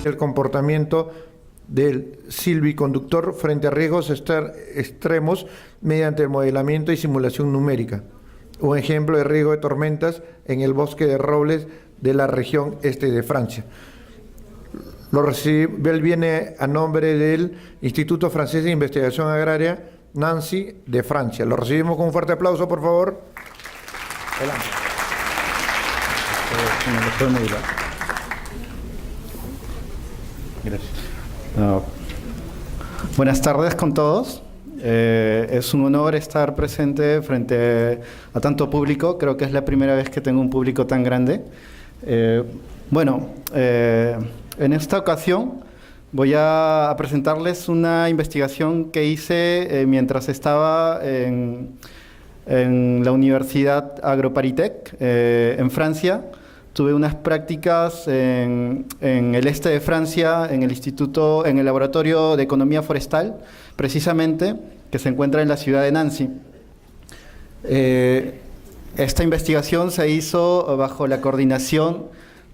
el comportamiento del silviconductor frente a riesgos extremos mediante el modelamiento y simulación numérica. Un ejemplo de riesgo de tormentas en el bosque de robles de la región este de Francia. Él viene a nombre del Instituto Francés de Investigación Agraria Nancy de Francia. Lo recibimos con un fuerte aplauso, por favor. Adelante. Gracias. Buenas tardes con todos. Es un honor estar presente frente a tanto público. Creo que es la primera vez que tengo un público tan grande. En esta ocasión voy a presentarles una investigación que hice mientras estaba en la Universidad AgroParisTech en Francia. Tuve unas prácticas en el este de Francia, en el Laboratorio de Economía Forestal, precisamente, que se encuentra en la ciudad de Nancy. Esta investigación se hizo bajo la coordinación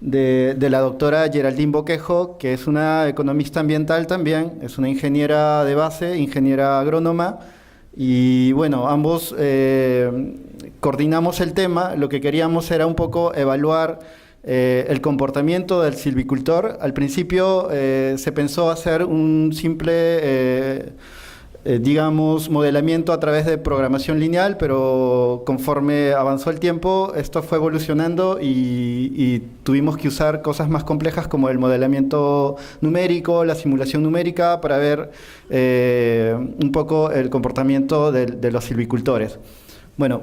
de la doctora Geraldine Boquejo, que es una economista ambiental también, es una ingeniera de base, ingeniera agrónoma, y bueno, ambos coordinamos el tema. Lo que queríamos era un poco evaluar el comportamiento del silvicultor. Al principio se pensó hacer un simple digamos, modelamiento a través de programación lineal, pero conforme avanzó el tiempo, esto fue evolucionando y tuvimos que usar cosas más complejas como el modelamiento numérico, la simulación numérica, para ver un poco el comportamiento de los silvicultores. Bueno,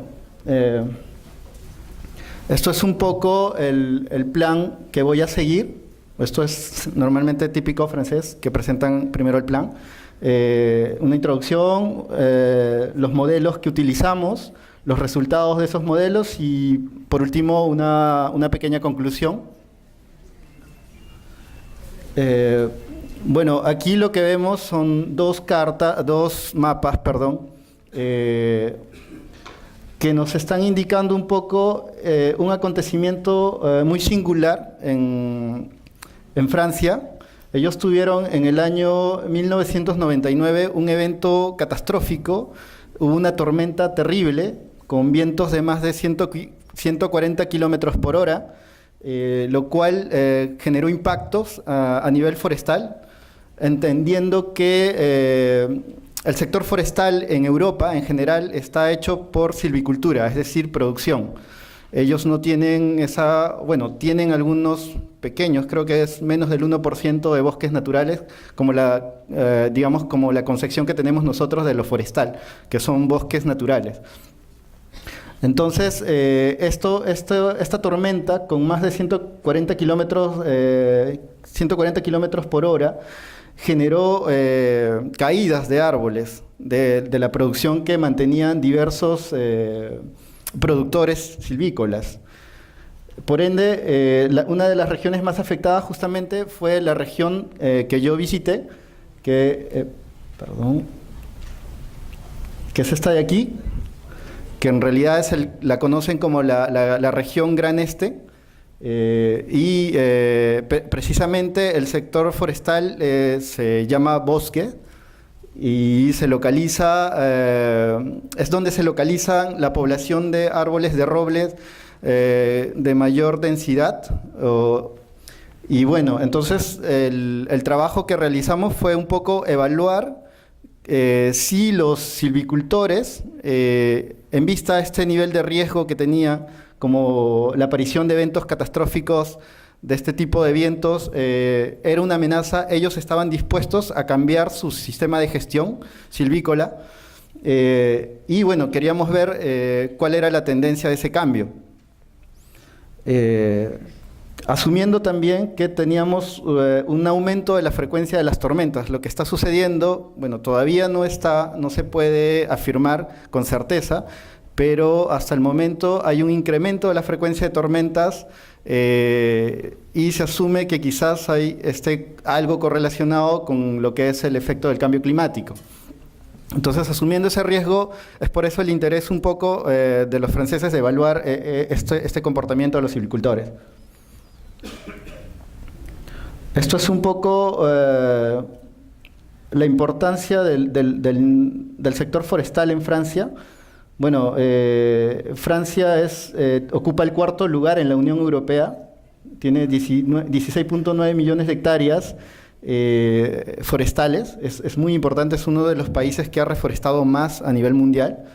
esto es un poco el plan que voy a seguir. Esto es normalmente típico francés, que presentan primero el plan. Una introducción, los modelos que utilizamos, los resultados de esos modelos y, por último, una pequeña conclusión. Bueno, aquí lo que vemos son dos mapas, que nos están indicando un poco un acontecimiento muy singular en Francia. Ellos tuvieron en el año 1999 un evento catastrófico. Hubo una tormenta terrible con vientos de más de 140 kilómetros por hora, lo cual generó impactos a nivel forestal, entendiendo que el sector forestal en Europa en general está hecho por silvicultura, es decir, producción. Ellos no tienen tienen algunos pequeños, creo que es menos del 1% de bosques naturales, como como la concepción que tenemos nosotros de lo forestal, que son bosques naturales. Entonces, esta tormenta, con más de 140 kilómetros por hora, generó caídas de árboles de la producción que mantenían diversos productores silvícolas. Por ende, una de las regiones más afectadas justamente fue la región que yo visité, que es esta de aquí, que en realidad la conocen como la región Gran Este, precisamente el sector forestal se llama bosque, y se localiza, es donde se localizan la población de árboles de robles de mayor densidad. Y bueno, entonces el trabajo que realizamos fue un poco evaluar si los silvicultores, en vista a este nivel de riesgo que tenía, como la aparición de eventos catastróficos de este tipo de vientos, era una amenaza. Ellos estaban dispuestos a cambiar su sistema de gestión silvícola y bueno, queríamos ver cuál era la tendencia de ese cambio. Asumiendo también que teníamos un aumento de la frecuencia de las tormentas. Lo que está sucediendo, bueno, todavía no se puede afirmar con certeza, pero hasta el momento hay un incremento de la frecuencia de tormentas y se asume que quizás hay algo correlacionado con lo que es el efecto del cambio climático. Entonces, asumiendo ese riesgo, es por eso el interés un poco de los franceses de evaluar este comportamiento de los silvicultores. Esto es un poco la importancia del sector forestal en Francia. Bueno, Francia ocupa el cuarto lugar en la Unión Europea, tiene 16.9 millones de hectáreas forestales, es muy importante, es uno de los países que ha reforestado más a nivel mundial.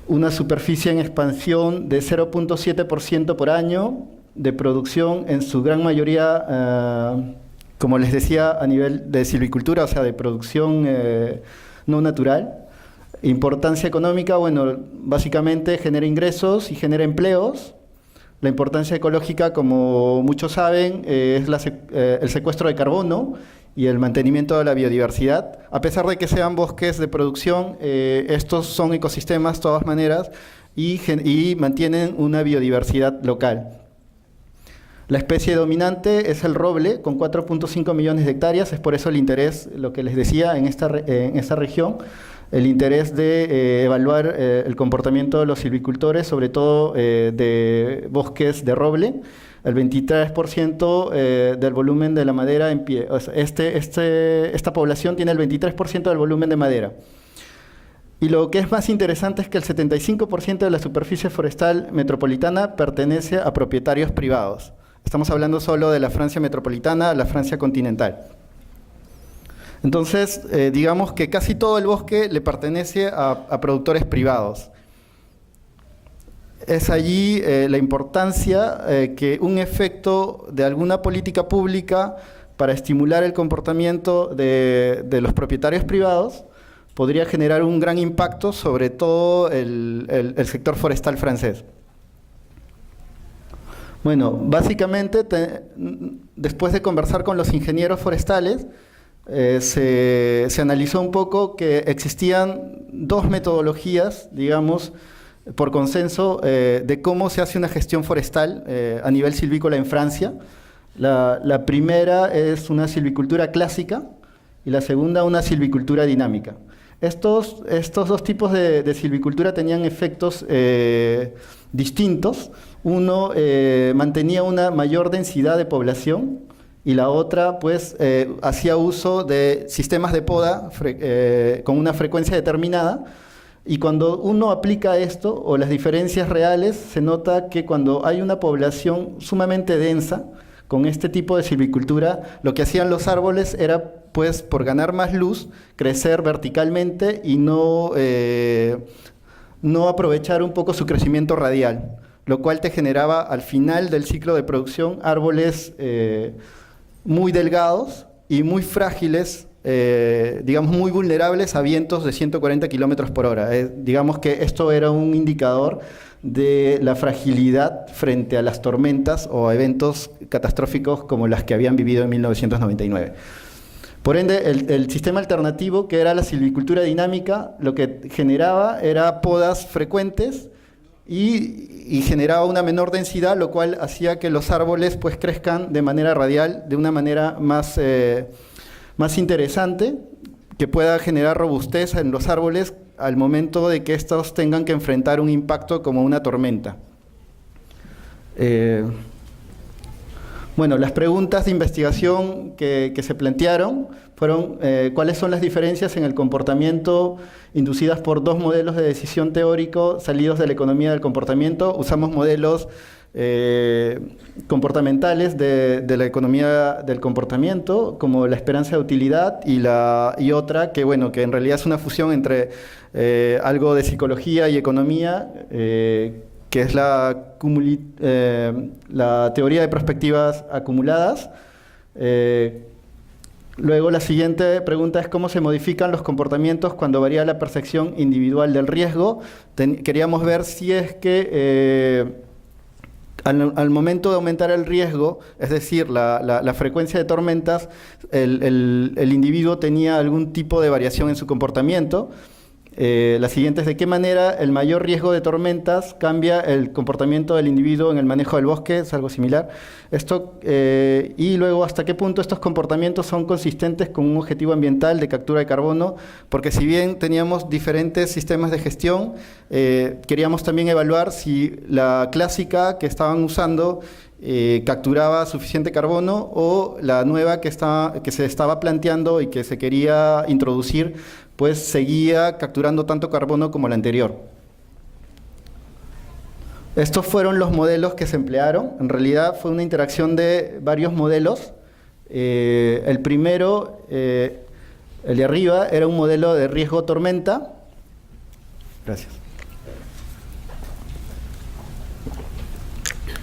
Una superficie en expansión de 0.7% por año, de producción en su gran mayoría, como les decía, a nivel de silvicultura, o sea, de producción no natural. Importancia económica, bueno, básicamente genera ingresos y genera empleos. La importancia ecológica, como muchos saben, es el secuestro de carbono y el mantenimiento de la biodiversidad. A pesar de que sean bosques de producción, estos son ecosistemas de todas maneras y mantienen una biodiversidad local. La especie dominante es el roble, con 4.5 millones de hectáreas, es por eso el interés, lo que les decía, en esta región, el interés de evaluar el comportamiento de los silvicultores, sobre todo de bosques de roble. El 23% del volumen de la madera en pie. O sea, esta población tiene el 23% del volumen de madera. Y lo que es más interesante es que el 75% de la superficie forestal metropolitana pertenece a propietarios privados. Estamos hablando solo de la Francia metropolitana, la Francia continental. Entonces, digamos que casi todo el bosque le pertenece a productores privados. Es allí la importancia que un efecto de alguna política pública para estimular el comportamiento de los propietarios privados podría generar un gran impacto sobre todo el sector forestal francés. Bueno, básicamente, después de conversar con los ingenieros forestales, se analizó un poco que existían dos metodologías, digamos, por consenso, de cómo se hace una gestión forestal a nivel silvícola en Francia. La primera es una silvicultura clásica y la segunda una silvicultura dinámica. Estos dos tipos de silvicultura tenían efectos distintos. Uno mantenía una mayor densidad de población y la otra pues hacía uso de sistemas de poda con una frecuencia determinada. Y cuando uno aplica esto, o las diferencias reales, se nota que cuando hay una población sumamente densa, con este tipo de silvicultura, lo que hacían los árboles era, pues, por ganar más luz, crecer verticalmente y no aprovechar un poco su crecimiento radial, lo cual te generaba, al final del ciclo de producción, árboles muy delgados y muy frágiles, digamos muy vulnerables a vientos de 140 kilómetros por hora. Digamos que esto era un indicador de la fragilidad frente a las tormentas o eventos catastróficos como las que habían vivido en 1999. Por ende, el sistema alternativo, que era la silvicultura dinámica, lo que generaba era podas frecuentes y generaba una menor densidad, lo cual hacía que los árboles pues crezcan de manera radial, de una manera más interesante, que pueda generar robustez en los árboles al momento de que estos tengan que enfrentar un impacto como una tormenta. Bueno, las preguntas de investigación que se plantearon fueron cuáles son las diferencias en el comportamiento inducidas por dos modelos de decisión teórico salidos de la economía del comportamiento. Usamos modelos comportamentales de la economía del comportamiento, como la esperanza de utilidad y otra que, bueno, que en realidad es una fusión entre algo de psicología y economía, que es la teoría de perspectivas acumuladas. Luego la siguiente pregunta es cómo se modifican los comportamientos cuando varía la percepción individual del riesgo. Queríamos ver si es que al momento de aumentar el riesgo, es decir, la frecuencia de tormentas, el individuo tenía algún tipo de variación en su comportamiento. La siguiente es de qué manera el mayor riesgo de tormentas cambia el comportamiento del individuo en el manejo del bosque, es algo similar. Y luego hasta qué punto estos comportamientos son consistentes con un objetivo ambiental de captura de carbono, porque si bien teníamos diferentes sistemas de gestión, queríamos también evaluar si la clásica que estaban usando capturaba suficiente carbono, o la nueva que se estaba planteando y que se quería introducir, pues seguía capturando tanto carbono como la anterior. Estos fueron los modelos que se emplearon. En realidad fue una interacción de varios modelos. El primero, el de arriba, era un modelo de riesgo tormenta. Gracias.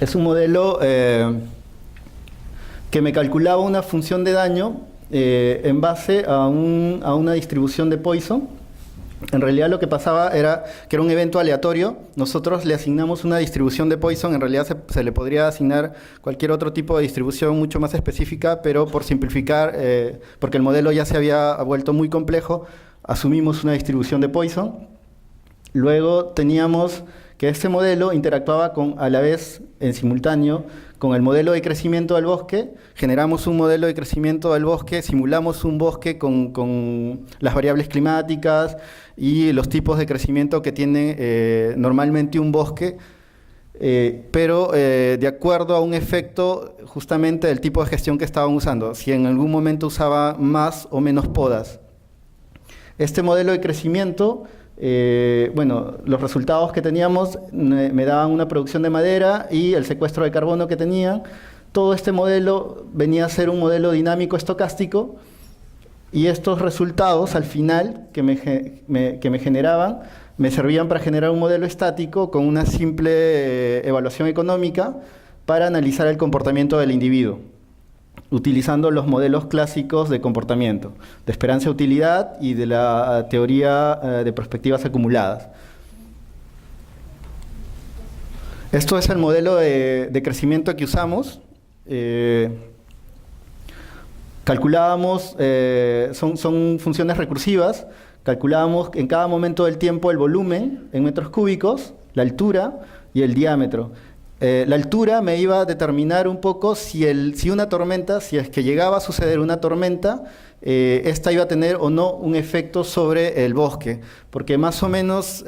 Es un modelo que me calculaba una función de daño en base a una distribución de Poisson. En realidad lo que pasaba era que era un evento aleatorio. Nosotros le asignamos una distribución de Poisson. En realidad se le podría asignar cualquier otro tipo de distribución mucho más específica, pero por simplificar, porque el modelo ya se había vuelto muy complejo, asumimos una distribución de Poisson. Luego teníamos que este modelo interactuaba a la vez, en simultáneo, con el modelo de crecimiento del bosque. Generamos un modelo de crecimiento del bosque, simulamos un bosque con las variables climáticas y los tipos de crecimiento que tiene normalmente un bosque, pero de acuerdo a un efecto justamente del tipo de gestión que estaban usando, si en algún momento usaba más o menos podas. Este modelo de crecimiento, bueno, los resultados que teníamos me daban una producción de madera y el secuestro de carbono que tenían. Todo este modelo venía a ser un modelo dinámico estocástico, y estos resultados al final que me generaban me servían para generar un modelo estático con una simple evaluación económica para analizar el comportamiento del individuo, utilizando los modelos clásicos de comportamiento, de esperanza-utilidad y de la teoría de perspectivas acumuladas. Esto es el modelo de crecimiento que usamos. Calculábamos, son funciones recursivas, calculábamos en cada momento del tiempo el volumen en metros cúbicos, la altura y el diámetro. La altura me iba a determinar un poco si una tormenta, si es que llegaba a suceder una tormenta, esta iba a tener o no un efecto sobre el bosque, porque más o menos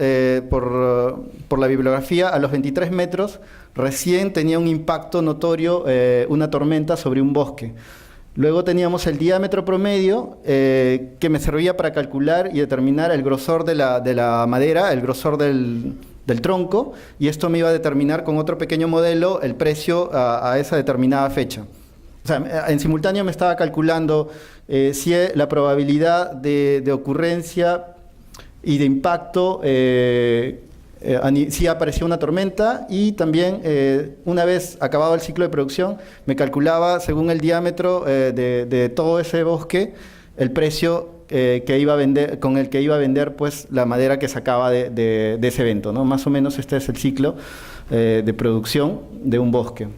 por la bibliografía a los 23 metros recién tenía un impacto notorio una tormenta sobre un bosque. Luego teníamos el diámetro promedio que me servía para calcular y determinar el grosor de la madera, el grosor del tronco, y esto me iba a determinar con otro pequeño modelo el precio a esa determinada fecha. O sea, en simultáneo me estaba calculando si la probabilidad de ocurrencia y de impacto, si aparecía una tormenta, y también una vez acabado el ciclo de producción me calculaba según el diámetro de todo ese bosque el precio que iba a vender, con el que iba a vender pues la madera que sacaba de ese evento, ¿no? Más o menos este es el ciclo de producción de un bosque.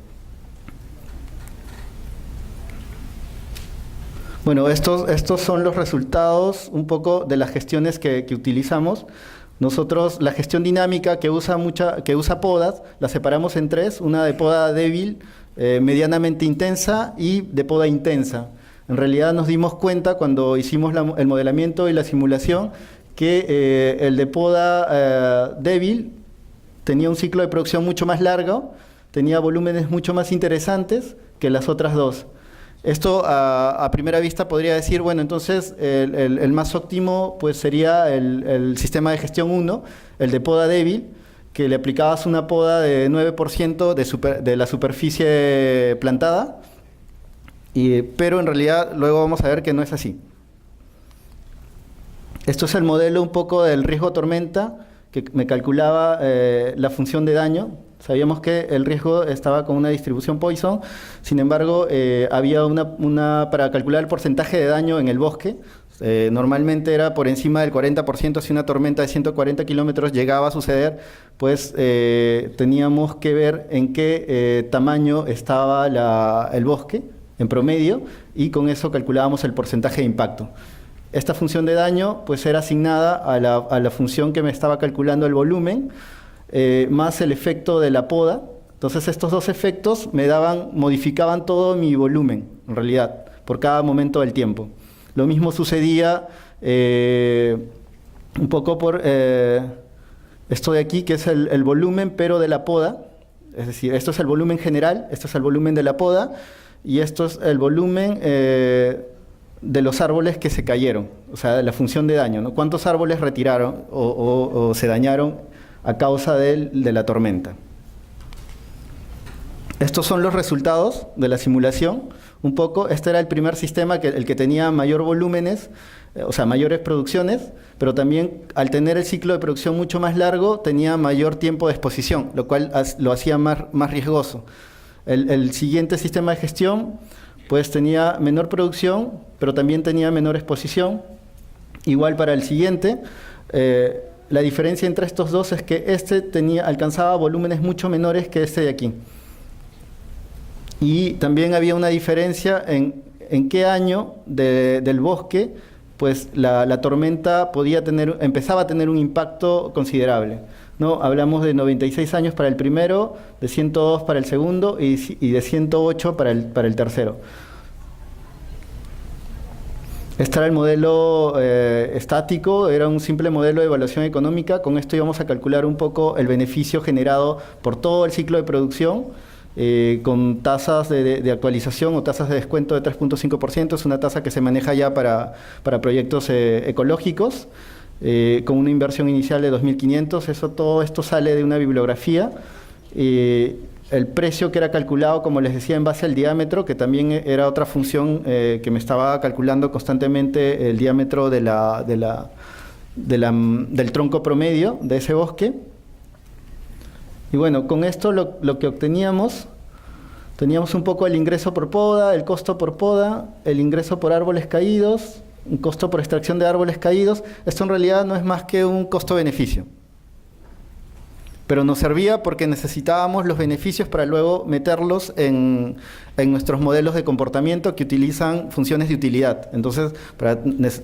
Bueno, estos son los resultados un poco de las gestiones que utilizamos. Nosotros la gestión dinámica que usa podas la separamos en tres: una de poda débil, medianamente intensa y de poda intensa. En realidad nos dimos cuenta cuando hicimos el modelamiento y la simulación que el de poda débil tenía un ciclo de producción mucho más largo, tenía volúmenes mucho más interesantes que las otras dos. Esto a primera vista podría decir, bueno, entonces el más óptimo pues sería el sistema de gestión 1, el de poda débil, que le aplicabas una poda de 9% de la superficie plantada, pero en realidad luego vamos a ver que no es así. Esto es el modelo un poco del riesgo tormenta, que me calculaba la función de daño. Sabíamos que el riesgo estaba con una distribución Poisson, sin embargo, había para calcular el porcentaje de daño en el bosque. Normalmente era por encima del 40%, si una tormenta de 140 kilómetros llegaba a suceder, pues teníamos que ver en qué tamaño estaba el bosque en promedio, y con eso calculábamos el porcentaje de impacto. Esta función de daño pues era asignada a la función que me estaba calculando el volumen, más el efecto de la poda. Entonces estos dos efectos modificaban todo mi volumen, en realidad, por cada momento del tiempo. Lo mismo sucedía un poco por esto de aquí, que es el volumen, pero de la poda. Es decir, esto es el volumen general, esto es el volumen de la poda y esto es el volumen de los árboles que se cayeron, o sea, la función de daño, ¿no? ¿Cuántos árboles retiraron o se dañaron a causa de la tormenta? Estos son los resultados de la simulación. Un poco, este era el primer sistema, el que tenía mayor volúmenes, o sea, mayores producciones, pero también al tener el ciclo de producción mucho más largo, tenía mayor tiempo de exposición, lo cual lo hacía más riesgoso. El siguiente sistema de gestión, pues tenía menor producción, pero también tenía menor exposición. Igual para el siguiente, la diferencia entre estos dos es que este alcanzaba volúmenes mucho menores que este de aquí. Y también había una diferencia en qué año del bosque pues la tormenta empezaba a tener un impacto considerable, ¿no? Hablamos de 96 años para el primero, de 102 para el segundo y de 108 para el tercero. Este era el modelo estático, era un simple modelo de evaluación económica. Con esto íbamos a calcular un poco el beneficio generado por todo el ciclo de producción, con tasas de actualización o tasas de descuento de 3.5%, es una tasa que se maneja ya para proyectos ecológicos, con una inversión inicial de 2.500, todo esto sale de una bibliografía. El precio que era calculado, como les decía, en base al diámetro, que también era otra función que me estaba calculando constantemente el diámetro del tronco promedio de ese bosque. Y bueno, con esto lo que obteníamos, teníamos un poco el ingreso por poda, el costo por poda, el ingreso por árboles caídos, un costo por extracción de árboles caídos. Esto en realidad no es más que un costo-beneficio. Pero nos servía porque necesitábamos los beneficios para luego meterlos en nuestros modelos de comportamiento que utilizan funciones de utilidad. Entonces,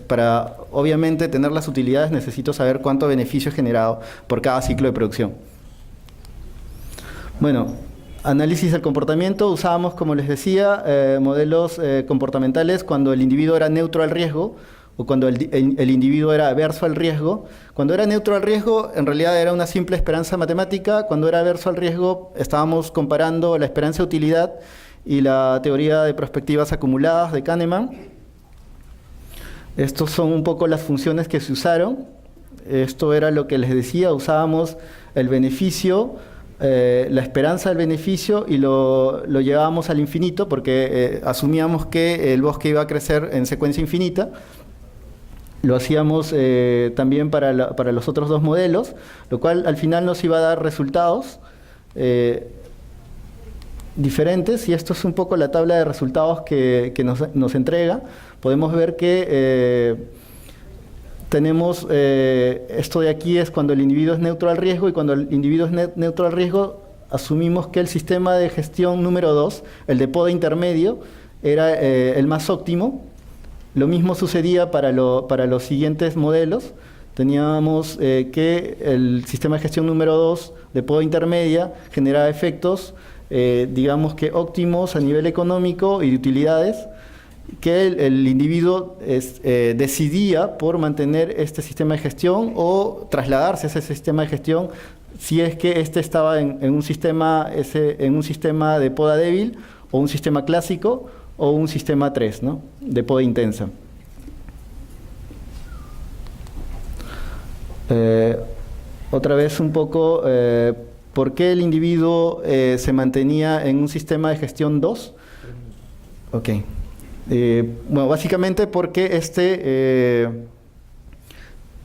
para obviamente tener las utilidades, necesito saber cuánto beneficio he generado por cada ciclo de producción. Bueno, análisis del comportamiento, usábamos, como les decía, modelos comportamentales cuando el individuo era neutro al riesgo o cuando el individuo era averso al riesgo. Cuando era neutro al riesgo, en realidad era una simple esperanza matemática. Cuando era averso al riesgo, estábamos comparando la esperanza de utilidad y la teoría de perspectivas acumuladas de Kahneman. Estos son un poco las funciones que se usaron. Esto era lo que les decía, usábamos el beneficio, la esperanza del beneficio y lo llevábamos al infinito porque asumíamos que el bosque iba a crecer en secuencia infinita. Lo hacíamos también para los otros dos modelos, lo cual al final nos iba a dar resultados diferentes, y esto es un poco la tabla de resultados que nos entrega. Podemos ver que tenemos esto de aquí es cuando el individuo es neutro al riesgo, y cuando el individuo es neutro al riesgo asumimos que el sistema de gestión número 2, el de poda intermedio, era el más óptimo. Lo mismo sucedía para los siguientes modelos. Teníamos que el sistema de gestión número 2 de poda intermedia generaba efectos, digamos que óptimos a nivel económico y de utilidades, que el individuo decidía por mantener este sistema de gestión o trasladarse a ese sistema de gestión si es que estaba en un sistema de poda débil, o un sistema clásico, o un sistema 3, ¿no?, de poda intensa. Otra vez un poco, ¿por qué el individuo se mantenía en un sistema de gestión 2? Ok. Bueno, básicamente porque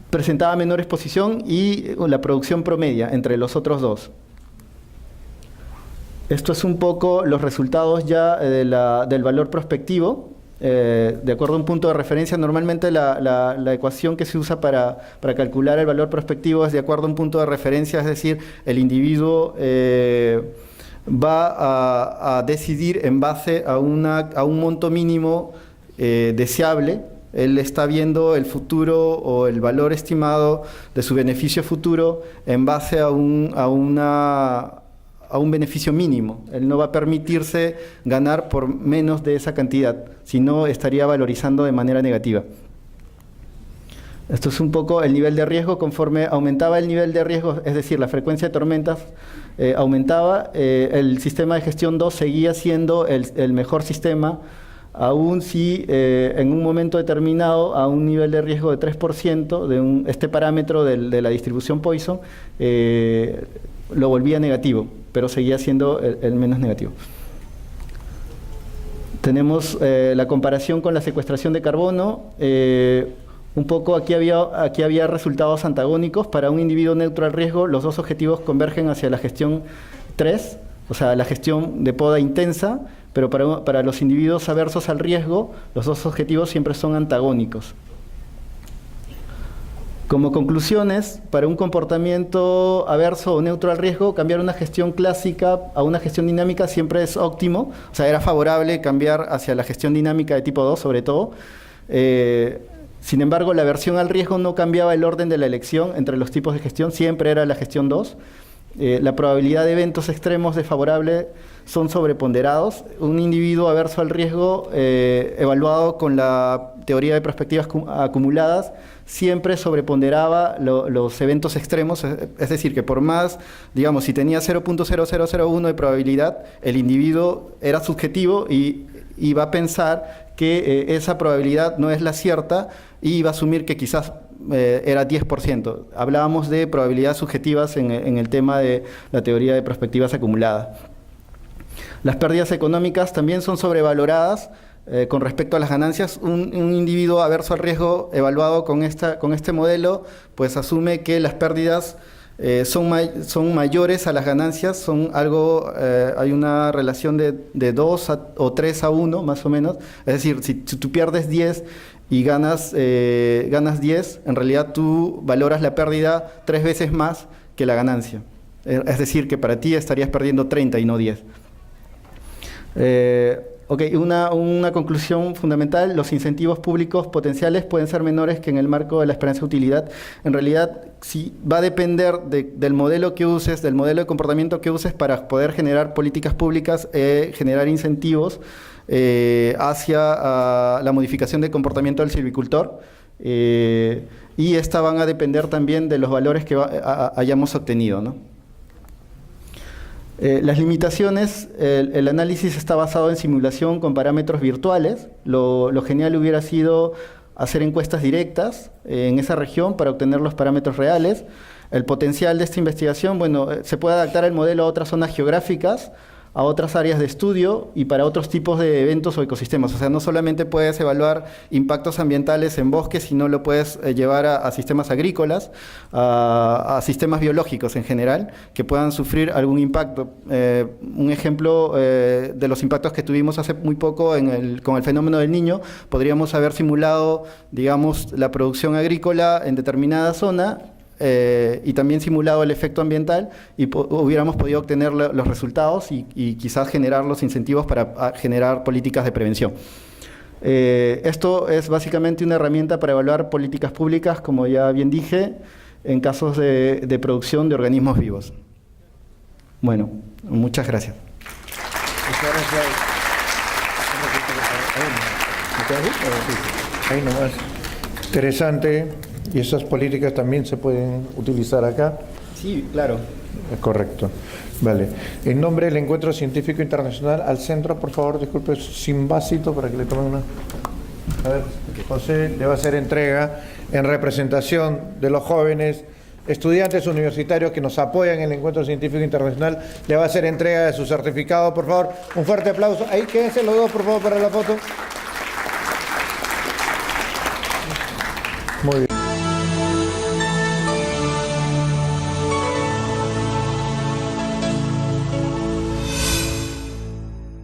presentaba menor exposición y la producción promedia entre los otros dos. Esto es un poco los resultados ya del valor prospectivo. De acuerdo a un punto de referencia, normalmente la ecuación que se usa para calcular el valor prospectivo es de acuerdo a un punto de referencia, es decir, el individuo va a decidir en base a un monto mínimo deseable. Él está viendo el futuro o el valor estimado de su beneficio futuro en base a un beneficio mínimo. Él no va a permitirse ganar por menos de esa cantidad, sino estaría valorizando de manera negativa. Esto es un poco el nivel de riesgo. Conforme aumentaba el nivel de riesgo, es decir, la frecuencia de tormentas aumentaba, el sistema de gestión 2 seguía siendo el mejor sistema, aún si en un momento determinado, a un nivel de riesgo de 3%, este parámetro de la distribución Poisson, lo volvía negativo, pero seguía siendo el menos negativo. Tenemos la comparación con la secuestración de carbono. Un poco aquí había resultados antagónicos. Para un individuo neutro al riesgo, los dos objetivos convergen hacia la gestión 3, o sea, la gestión de poda intensa, pero para los individuos aversos al riesgo, los dos objetivos siempre son antagónicos. Como conclusiones, para un comportamiento averso o neutro al riesgo, cambiar una gestión clásica a una gestión dinámica siempre es óptimo. O sea, era favorable cambiar hacia la gestión dinámica de tipo 2, sobre todo. Sin embargo, la aversión al riesgo no cambiaba el orden de la elección entre los tipos de gestión, siempre era la gestión 2. La probabilidad de eventos extremos desfavorables son sobreponderados. Un individuo averso al riesgo, evaluado con la teoría de perspectivas acumuladas, siempre sobreponderaba los eventos extremos, es decir, que por más, digamos, si tenía 0.0001 de probabilidad, el individuo era subjetivo y iba a pensar que esa probabilidad no es la cierta y iba a asumir que quizás era 10%. Hablábamos de probabilidades subjetivas en el tema de la teoría de perspectivas acumuladas. Las pérdidas económicas también son sobrevaloradas con respecto a las ganancias. Un individuo averso al riesgo evaluado con este modelo, pues asume que las pérdidas son mayores a las ganancias, hay una relación de 2 o 3 a 1 más o menos. Es decir, si tú pierdes 10 y ganas 10, en realidad tú valoras la pérdida 3 veces más que la ganancia. Es decir, que para ti estarías perdiendo 30 y no 10. Una conclusión fundamental: los incentivos públicos potenciales pueden ser menores que en el marco de la esperanza de utilidad. En realidad, sí, va a depender del modelo que uses, del modelo de comportamiento que uses para poder generar políticas públicas, generar incentivos hacia la modificación del comportamiento del silvicultor. Y estas van a depender también de los valores que hayamos obtenido, ¿no? Las limitaciones: el análisis está basado en simulación con parámetros virtuales. Lo genial hubiera sido hacer encuestas directas en esa región para obtener los parámetros reales. El potencial de esta investigación, bueno, se puede adaptar el modelo a otras zonas geográficas, a otras áreas de estudio y para otros tipos de eventos o ecosistemas. O sea, no solamente puedes evaluar impactos ambientales en bosques, sino lo puedes llevar a sistemas agrícolas, a sistemas biológicos en general, que puedan sufrir algún impacto. Un ejemplo de los impactos que tuvimos hace muy poco con el fenómeno del Niño: podríamos haber simulado, digamos, la producción agrícola en determinada zona, y también simulado el efecto ambiental, y hubiéramos podido obtener los resultados y quizás generar los incentivos para generar políticas de prevención. Esto es básicamente una herramienta para evaluar políticas públicas, como ya bien dije, en casos de producción de organismos vivos. Bueno, muchas gracias. Ahí nomás. Interesante. ¿Y esas políticas también se pueden utilizar acá? Sí, claro. Correcto. Vale. En nombre del Encuentro Científico Internacional, al centro, por favor, disculpe, sin vasito para que le tomen una. A ver, José le va a hacer entrega en representación de los jóvenes estudiantes universitarios que nos apoyan en el Encuentro Científico Internacional. Le va a hacer entrega de su certificado, por favor. Un fuerte aplauso. Ahí quédense los dos, por favor, para la foto.